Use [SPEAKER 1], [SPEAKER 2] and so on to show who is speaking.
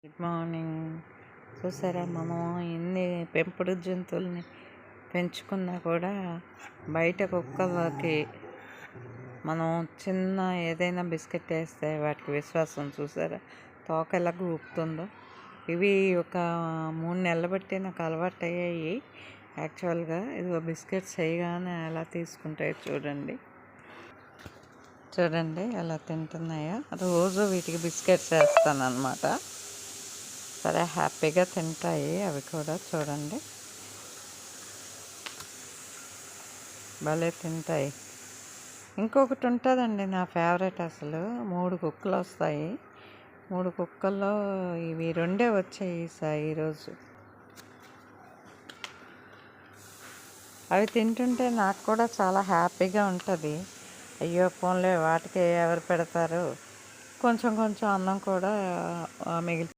[SPEAKER 1] Good morning. చూసారా, మనం ఎన్ని పెంపుడు జంతువుల్ని పెంచుకున్నా కూడా బయట కుక్కలకి మనం చిన్న ఏదైనా బిస్కెట్ వేస్తే వాటికి విశ్వాసం చూసారా, తోక ఎలా ఊపుతుందో. ఇవి ఒక 3 నెలలు బట్టి నాకు అలవాటు అయ్యాయి. యాక్చువల్గా ఇదిగో బిస్కెట్స్ చేయగానే ఎలా తీసుకుంటాయో చూడండి ఎలా తింటున్నాయో. రోజు వీటికి బిస్కెట్స్ వేస్తాను అన్నమాట. సరే, హ్యాపీగా తింటాయి అవి కూడా. చూడండి భలే తింటాయి. ఇంకొకటి ఉంటుందండి నా ఫేవరెట్, అసలు 3 కుక్కలు వస్తాయి. 3 కుక్కల్లో ఇవి 2 వచ్చాయి ఈరోజు. అవి తింటుంటే నాకు కూడా చాలా హ్యాపీగా ఉంటుంది. అయ్యో పోన్లే, వాటికి ఎవరు పెడతారు, కొంచెం కొంచెం అన్నం కూడా మిగిలి